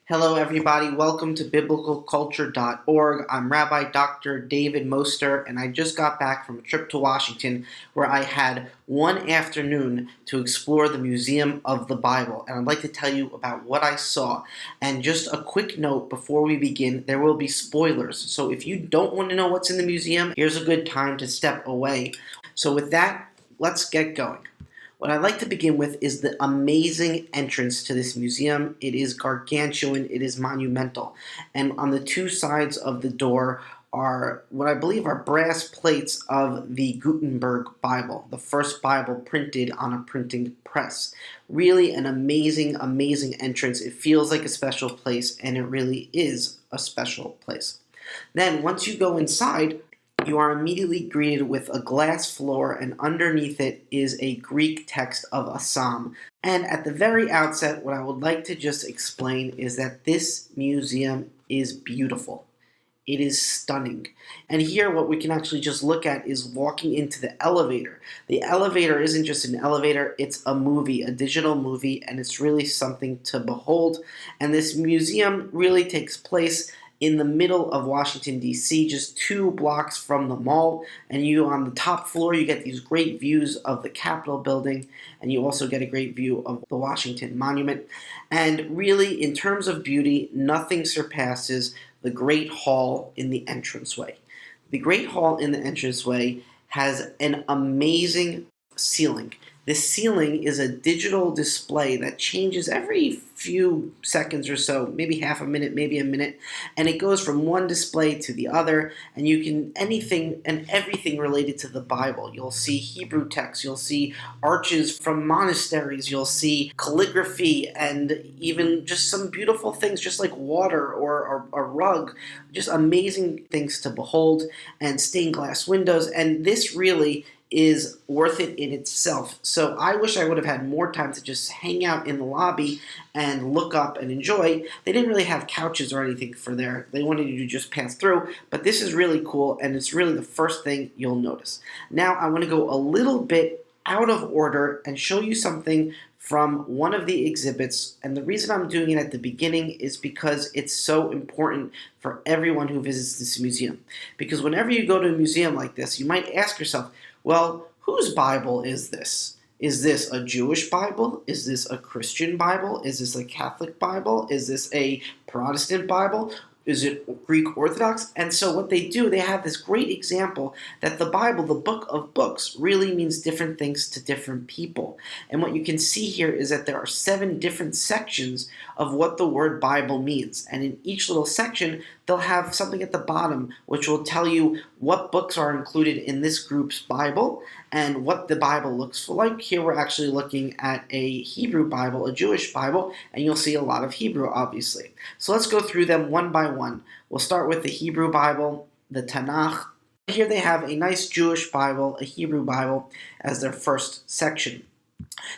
Hello, everybody. Welcome to biblicalculture.org. I'm Rabbi Dr. David Moster, and I just got back from a trip to Washington where I had one afternoon to explore the Museum of the Bible. And I'd like to tell you about what I saw. And just a quick note before we begin, there will be spoilers. So if you don't want to know what's in the museum, here's a good time to step away. So with that, let's get going. What I'd like to begin with is the amazing entrance to this museum. It is gargantuan, it is monumental. And on the two sides of the door are what I believe are brass plates of the Gutenberg Bible, the first Bible printed on a printing press. Really an amazing, amazing entrance. It feels like a special place, and it really is a special place. Then, once you go inside, you are immediately greeted with a glass floor, and underneath it is a Greek text of a psalm. And at the very outset, what I would like to just explain is that this museum is beautiful. It is stunning. And here what we can actually just look at is walking into the elevator. The elevator isn't just an elevator, it's a movie, a digital movie, and it's really something to behold. And this museum really takes place in the middle of Washington, D.C., just 2 blocks from the mall. And you, on the top floor, you get these great views of the Capitol building, and you also get a great view of the Washington Monument. And really, in terms of beauty, nothing surpasses the Great Hall in the entranceway. The Great Hall in the entranceway has an amazing ceiling. This ceiling is a digital display that changes every few seconds or so, maybe half a minute, maybe a minute, and it goes from one display to the other, and you can anything and everything related to the Bible. You'll see Hebrew text, you'll see arches from monasteries, you'll see calligraphy, and even just some beautiful things, just like water or a rug, just amazing things to behold, and stained glass windows, and this really is worth it in itself. So I wish I would have had more time to just hang out in the lobby and look up and enjoy. They didn't really have couches or anything for there. They wanted you to just pass through, but this is really cool, and it's really the first thing you'll notice. Now I want to go a little bit out of order and show you something from one of the exhibits, and the reason I'm doing it at the beginning is because it's so important for everyone who visits this museum. Because whenever you go to a museum like this, you might ask yourself, well, whose Bible is this? Is this a Jewish Bible? Is this a Christian Bible? Is this a Catholic Bible? Is this a Protestant Bible? Is it Greek Orthodox? And so what they do, they have this great example that the Bible, the book of books, really means different things to different people. And what you can see here is that there are 7 different sections of what the word Bible means. And in each little section, they'll have something at the bottom which will tell you what books are included in this group's Bible and what the Bible looks like. Here we're actually looking at a Hebrew Bible, a Jewish Bible, and you'll see a lot of Hebrew, obviously. So let's go through them one by one. We'll start with the Hebrew Bible, the Tanakh. Here they have a nice Jewish Bible, a Hebrew Bible, as their first section.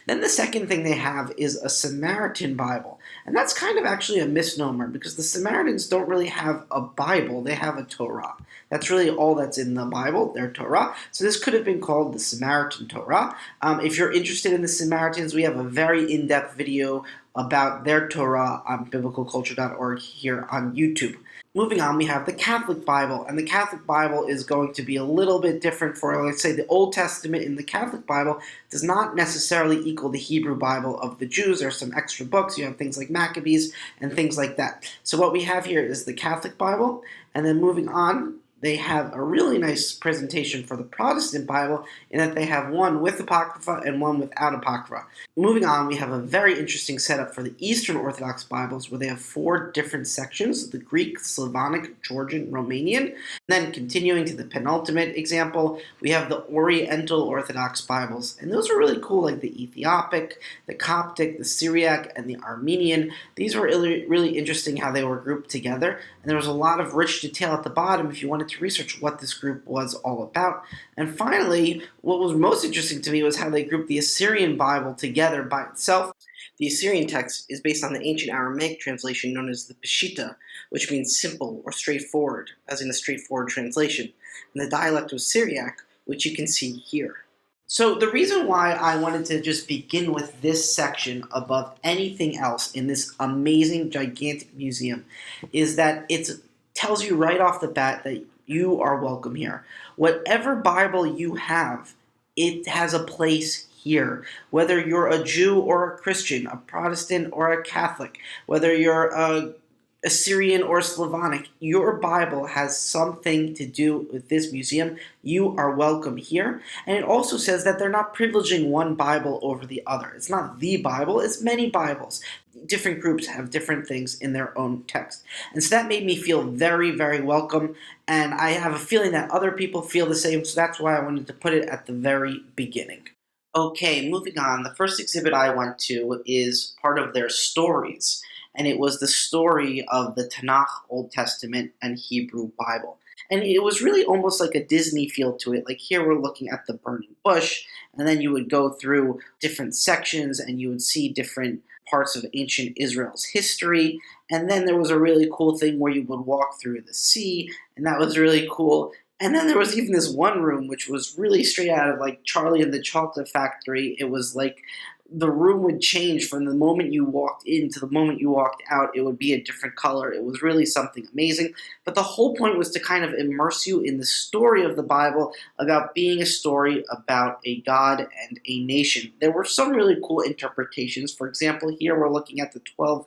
Then the second thing they have is a Samaritan Bible. And that's kind of actually a misnomer because the Samaritans don't really have a Bible, they have a Torah. That's really all that's in the Bible, their Torah. So this could have been called the Samaritan Torah. If you're interested in the Samaritans, we have a very in-depth video about their Torah on biblicalculture.org here on YouTube. Moving on, we have the Catholic Bible, and the Catholic Bible is going to be a little bit different for, let's say, the Old Testament in the Catholic Bible does not necessarily equal the Hebrew Bible of the Jews. There are some extra books. You have things like Maccabees and things like that. So what we have here is the Catholic Bible, and then moving on, they have a really nice presentation for the Protestant Bible in that they have one with Apocrypha and one without Apocrypha. Moving on, we have a very interesting setup for the Eastern Orthodox Bibles where they have 4 different sections, the Greek, Slavonic, Georgian, Romanian. And then continuing to the penultimate example, we have the Oriental Orthodox Bibles. And those are really cool, like the Ethiopic, the Coptic, the Syriac, and the Armenian. These were really interesting how they were grouped together. And there was a lot of rich detail at the bottom if you wanted to research what this group was all about. And finally, what was most interesting to me was how they grouped the Assyrian Bible together by itself. The Assyrian text is based on the ancient Aramaic translation known as the Peshitta, which means simple or straightforward, as in a straightforward translation, and the dialect was Syriac, which you can see here. So the reason why I wanted to just begin with this section above anything else in this amazing, gigantic museum is that it tells you right off the bat that you are welcome here. Whatever Bible you have, it has a place here. Whether you're a Jew or a Christian, a Protestant or a Catholic, whether you're a Assyrian or Slavonic, your Bible has something to do with this museum. You are welcome here. And it also says that they're not privileging one Bible over the other. It's not the Bible, it's many Bibles. Different groups have different things in their own text. And so that made me feel very, very welcome. And I have a feeling that other people feel the same, so that's why I wanted to put it at the very beginning. Okay, moving on. The first exhibit I went to is part of their stories, and it was the story of the Tanakh, Old Testament, and Hebrew Bible. And it was really almost like a Disney feel to it. Like here we're looking at the burning bush, and then you would go through different sections and you would see different parts of ancient Israel's history. And then there was a really cool thing where you would walk through the sea, and that was really cool. And then there was even this one room which was really straight out of like Charlie and the Chocolate Factory. It was like the room would change from the moment you walked in to the moment you walked out. It would be a different color. It was really something amazing. But the whole point was to kind of immerse you in the story of the Bible about being a story about a God and a nation. There were some really cool interpretations. For example, here we're looking at the 12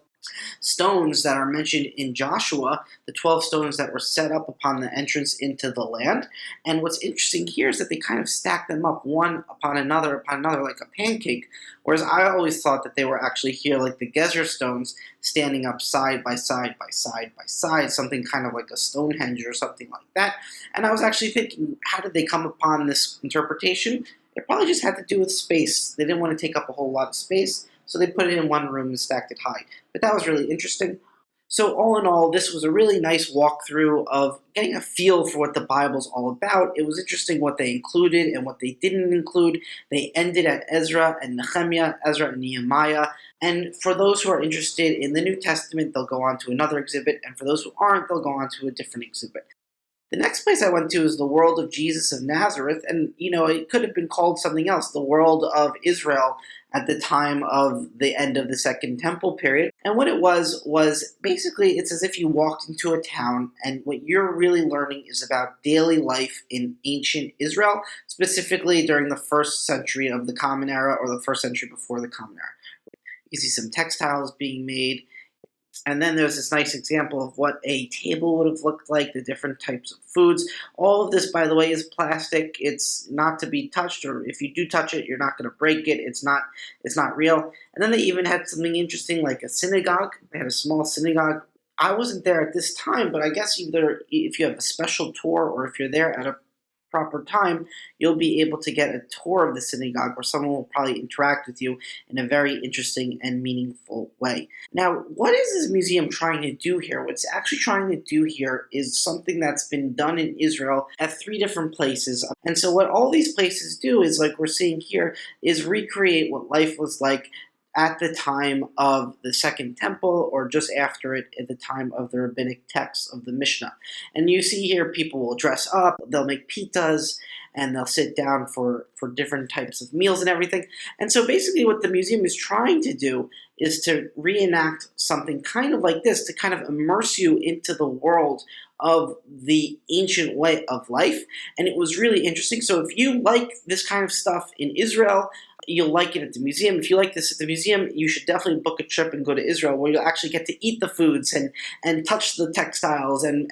stones that are mentioned in Joshua, the 12 stones that were set up upon the entrance into the land. And what's interesting here is that they kind of stack them up one upon another, like a pancake, whereas I always thought that they were actually here like the Gezer stones standing up side by side by side by side, something kind of like a Stonehenge or something like that. And I was actually thinking, how did they come upon this interpretation? It probably just had to do with space. They didn't want to take up a whole lot of space, so they put it in one room and stacked it high. But that was really interesting. So all in all, this was a really nice walkthrough of getting a feel for what the Bible's all about. It was interesting what they included and what they didn't include. They ended at Ezra and Nehemiah, Ezra and Nehemiah. And for those who are interested in the New Testament, they'll go on to another exhibit. And for those who aren't, they'll go on to a different exhibit. The next place I went to is the world of Jesus of Nazareth, and it could have been called something else, the world of Israel at the time of the end of the Second Temple period. And what it was basically it's as if you walked into a town, and what you're really learning is about daily life in ancient Israel, specifically during the first century of the Common Era or the first century before the Common Era. You see some textiles being made. And then there's this nice example of what a table would have looked like, the different types of foods. All of this, by the way, is plastic. It's not to be touched, or if you do touch it, you're not going to break it. It's not real. And then they even had something interesting like a synagogue. They had a small synagogue. I wasn't there at this time, but I guess either if you have a special tour or if you're there at a proper time, you'll be able to get a tour of the synagogue where someone will probably interact with you in a very interesting and meaningful way. Now, what is this museum trying to do here? What it's actually trying to do here is something that's been done in Israel at 3 different places. And so what all these places do is, like we're seeing here, is recreate what life was like at the time of the Second Temple or just after it at the time of the rabbinic texts of the Mishnah. And you see here people will dress up, they'll make pitas, and they'll sit down for different types of meals and everything. And so basically what the museum is trying to do is to reenact something kind of like this, to kind of immerse you into the world of the ancient way of life. And it was really interesting. So if you like this kind of stuff in Israel, you'll like it at the museum. If you like this at the museum, you should definitely book a trip and go to Israel where you'll actually get to eat the foods and touch the textiles and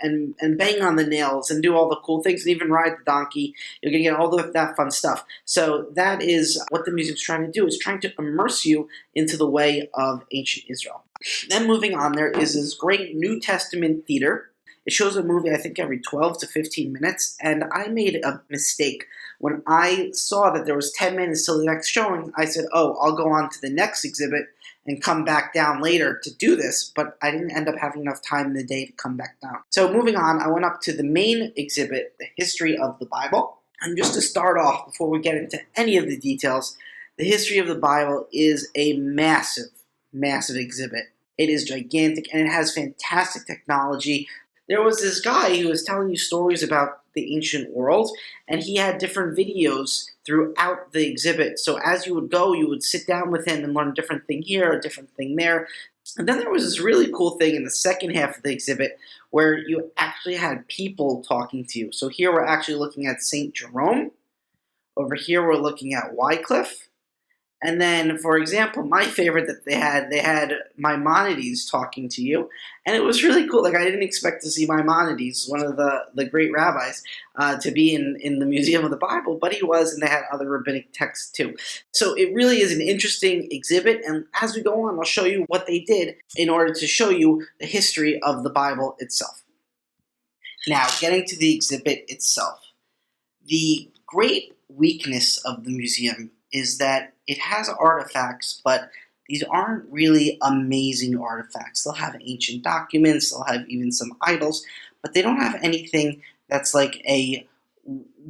bang on the nails and do all the cool things and even ride the donkey. You're going to get all that fun stuff. So that is what the museum's trying to do. It's trying to immerse you into the way of ancient Israel. Then moving on, there is this great New Testament theater. It shows a movie, I think, every 12 to 15 minutes, and I made a mistake. When I saw that there was 10 minutes till the next showing, I said, I'll go on to the next exhibit and come back down later to do this, but I didn't end up having enough time in the day to come back down. So moving on, I went up to the main exhibit, the history of the Bible. And just to start off, before we get into any of the details, the history of the Bible is a massive, massive exhibit. It is gigantic, and it has fantastic technology. There was this guy who was telling you stories about the ancient world, and he had different videos throughout the exhibit. So as you would go, you would sit down with him and learn a different thing here, a different thing there. And then there was this really cool thing in the second half of the exhibit where you actually had people talking to you. So here we're actually looking at St. Jerome. Over here we're looking at Wycliffe. And then, for example, my favorite that they had Maimonides talking to you, and it was really cool. Like, I didn't expect to see Maimonides, one of the great rabbis, to be in the Museum of the Bible, but he was, and they had other rabbinic texts too. So it really is an interesting exhibit, and as we go on, I'll show you what they did in order to show you the history of the Bible itself. Now, getting to the exhibit itself, the great weakness of the museum is that it has artifacts, but these aren't really amazing artifacts. They'll have ancient documents, they'll have even some idols, but they don't have anything that's like a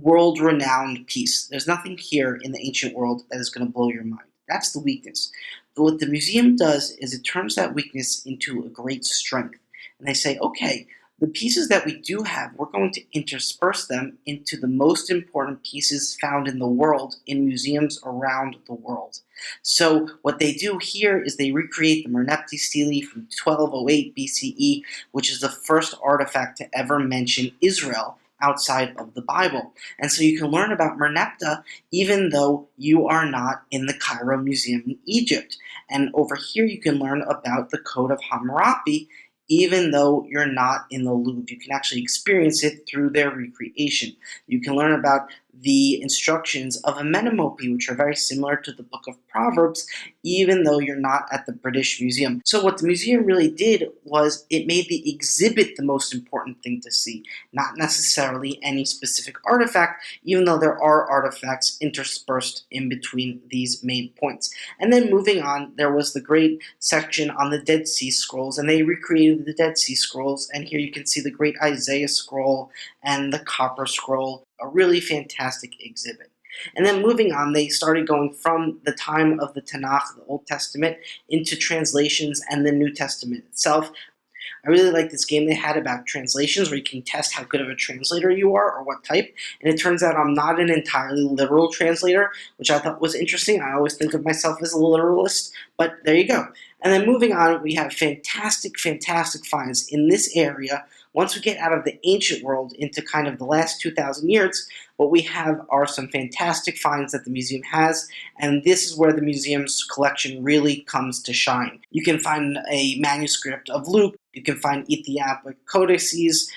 world-renowned piece. There's nothing here in the ancient world that is going to blow your mind. That's the weakness. But what the museum does is it turns that weakness into a great strength. And they say, okay, the pieces that we do have, we're going to intersperse them into the most important pieces found in the world in museums around the world. So what they do here is they recreate the Merneptah stele from 1208 BCE, which is the first artifact to ever mention Israel outside of the Bible. And so you can learn about Merneptah even though you are not in the Cairo Museum in Egypt. And over here you can learn about the Code of Hammurabi even though you're not in the Louvre. You can actually experience it through their recreation. You can learn about the instructions of a Menemope, which are very similar to the Book of Proverbs, even though you're not at the British Museum. So what the museum really did was it made the exhibit the most important thing to see, not necessarily any specific artifact, even though there are artifacts interspersed in between these main points. And then moving on, there was the great section on the Dead Sea Scrolls, and they recreated the Dead Sea Scrolls, and here you can see the great Isaiah scroll and the Copper Scroll, a really fantastic exhibit. And then moving on, they started going from the time of the Tanakh, the Old Testament, into translations and the New Testament itself. I really like this game they had about translations where you can test how good of a translator you are or what type. And it turns out I'm not an entirely literal translator, which I thought was interesting. I always think of myself as a literalist, but there you go. And then moving on, we have fantastic, fantastic finds in this area. Once we get out of the ancient world into kind of the last 2,000 years, what we have are some fantastic finds that the museum has, and this is where the museum's collection really comes to shine. You can find a manuscript of Luke, you can find Ethiopic codices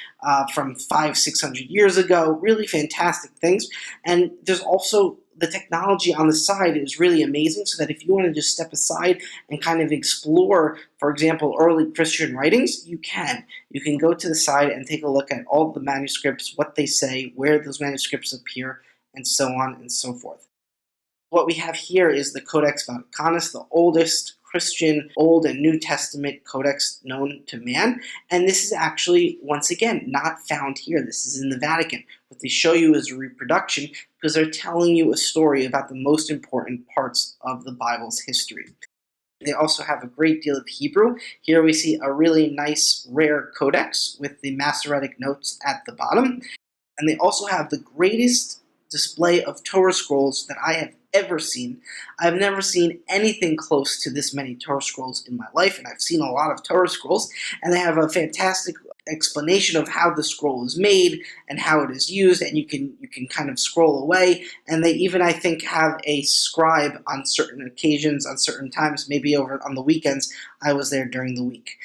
from 500-600 years ago, really fantastic things, and there's also the technology on the side is really amazing, so that if you want to just step aside and kind of explore, for example, early Christian writings, you can. You can go to the side and take a look at all the manuscripts, what they say, where those manuscripts appear, and so on and so forth. What we have here is the Codex Vaticanus, the oldest Christian Old and New Testament codex known to man, and this is actually, once again, not found here. This is in the Vatican. What they show you is a reproduction because they're telling you a story about the most important parts of the Bible's history. They also have a great deal of Hebrew. Here we see a really nice, rare codex with the Masoretic notes at the bottom, and they also have the greatest display of Torah scrolls that I have ever seen. I've never seen anything close to this many Torah scrolls in my life, and I've seen a lot of Torah scrolls, and they have a fantastic explanation of how the scroll is made and how it is used, and you can kind of scroll away, and they even, I think, have a scribe on certain occasions, on certain times, maybe over on the weekends. I was there during the week.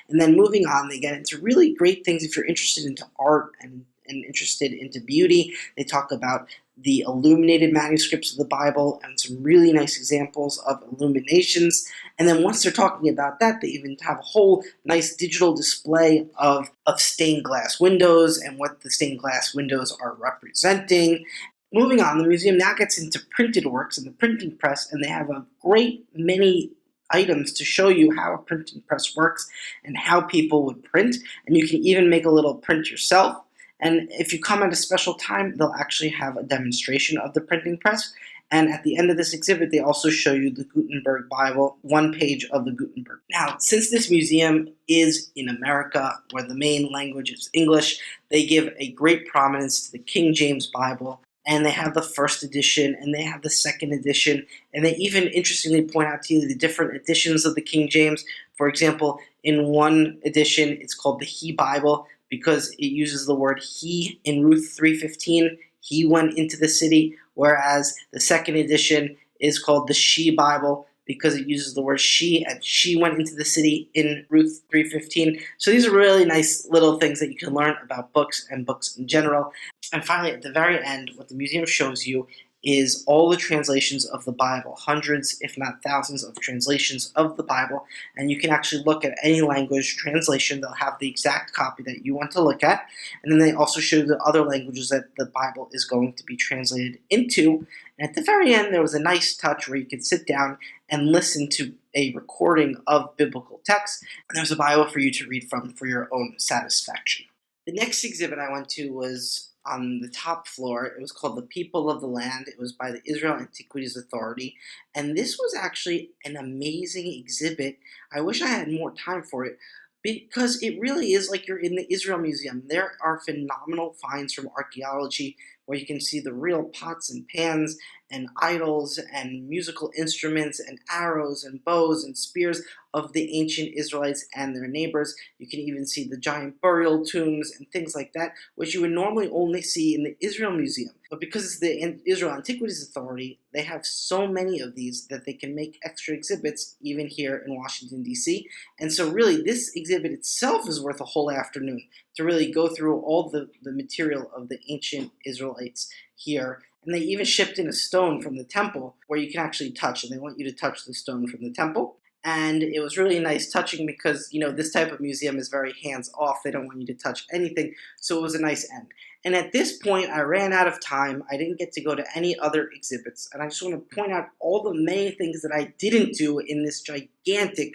And then moving on, they get into really great things if you're interested into art and interested into beauty. They talk about the illuminated manuscripts of the Bible and some really nice examples of illuminations. And then once they're talking about that, they even have a whole nice digital display of stained glass windows and what the stained glass windows are representing. Moving on, the museum now gets into printed works and the printing press, and they have a great many items to show you how a printing press works and how people would print. And you can even make a little print yourself. And if you come at a special time, they'll actually have a demonstration of the printing press. And at the end of this exhibit, they also show you the Gutenberg Bible, one page of the Gutenberg. Now, since this museum is in America, where the main language is English, they give a great prominence to the King James Bible. And they have the first edition, and they have the second edition, and they even interestingly point out to you the different editions of the King James. For example, in one edition, it's called the He Bible because it uses the word He in Ruth 3:15. He went into the city, whereas the second edition is called the She Bible because it uses the word she, and she went into the city in Ruth 3:15. So these are really nice little things that you can learn about books and books in general. And finally, at the very end, what the museum shows you is all the translations of the Bible, hundreds, if not thousands, of translations of the Bible. And you can actually look at any language translation. They'll have the exact copy that you want to look at. And then they also show the other languages that the Bible is going to be translated into. And at the very end, there was a nice touch where you could sit down and listen to a recording of biblical text. And there's a Bible for you to read from for your own satisfaction. The next exhibit I went to was on the top floor. It was called The People of the Land. It was by the Israel Antiquities Authority. And this was actually an amazing exhibit. I wish I had more time for it because it really is like you're in the Israel Museum. There are phenomenal finds from archaeology where you can see the real pots and pans and idols and musical instruments and arrows and bows and spears of the ancient Israelites and their neighbors. You can even see the giant burial tombs and things like that, which you would normally only see in the Israel Museum. But because it's the Israel Antiquities Authority, they have so many of these that they can make extra exhibits even here in Washington, D.C. And so really, this exhibit itself is worth a whole afternoon to really go through all the material of the ancient Israelites here. And they even shipped in a stone from the temple where you can actually touch, and they want you to touch the stone from the temple. And it was really nice touching because, this type of museum is very hands-off. They don't want you to touch anything, so it was a nice end. And at this point, I ran out of time. I didn't get to go to any other exhibits. And I just want to point out all the many things that I didn't do in this gigantic,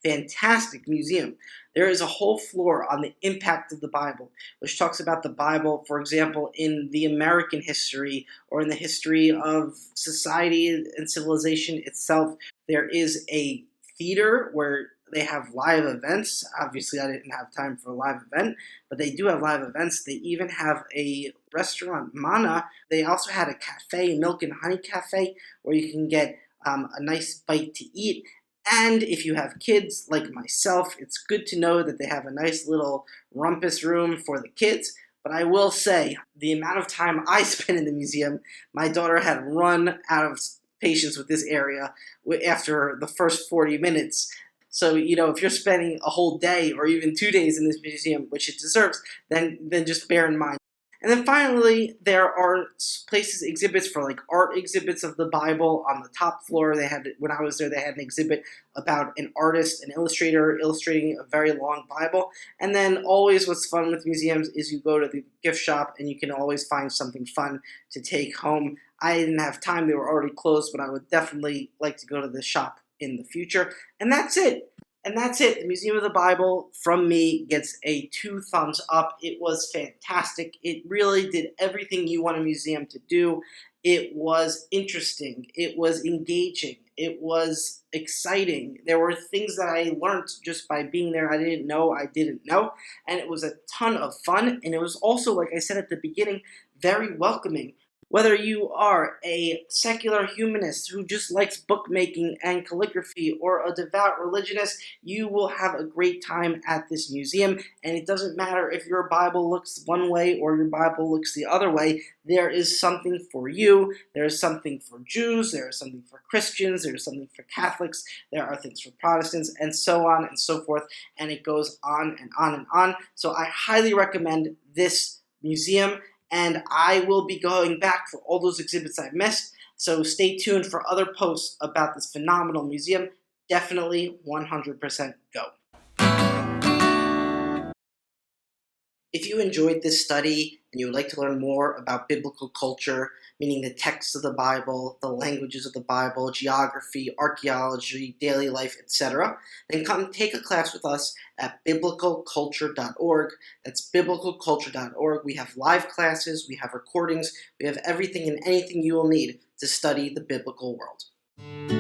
fantastic museum. There is a whole floor on the impact of the Bible, which talks about the Bible, for example, in the American history or in the history of society and civilization itself. There is a theater where they have live events. Obviously, I didn't have time for a live event, but they do have live events. They even have a restaurant, Mana. They also had a cafe, Milk and Honey Cafe, where you can get a nice bite to eat. And if you have kids like myself, it's good to know that they have a nice little rumpus room for the kids. But I will say, the amount of time I spent in the museum, my daughter had run out of patience with this area after the first 40 minutes. So, if you're spending a whole day or even 2 days in this museum, which it deserves, then just bear in mind. And then finally, there are places, exhibits for like art exhibits of the Bible on the top floor. When I was there, they had an exhibit about an artist, an illustrator, illustrating a very long Bible. And then always what's fun with museums is you go to the gift shop and you can always find something fun to take home. I didn't have time. They were already closed, but I would definitely like to go to the shop in the future. And that's it. The Museum of the Bible, from me, gets a 2 thumbs up. It was fantastic. It really did everything you want a museum to do. It was interesting. It was engaging. It was exciting. There were things that I learned just by being there I didn't know. And it was a ton of fun. And it was also, like I said at the beginning, very welcoming. Whether you are a secular humanist who just likes bookmaking and calligraphy or a devout religionist, you will have a great time at this museum. And it doesn't matter if your Bible looks one way or your Bible looks the other way. There is something for you. There is something for Jews. There is something for Christians. There is something for Catholics. There are things for Protestants, and so on and so forth. And it goes on and on and on. So I highly recommend this museum. And I will be going back for all those exhibits I missed. So stay tuned for other posts about this phenomenal museum. Definitely 100% go. If you enjoyed this study and you would like to learn more about biblical culture, meaning the texts of the Bible, the languages of the Bible, geography, archaeology, daily life, etc., then come take a class with us at biblicalculture.org. That's biblicalculture.org. We have live classes, we have recordings, we have everything and anything you will need to study the biblical world.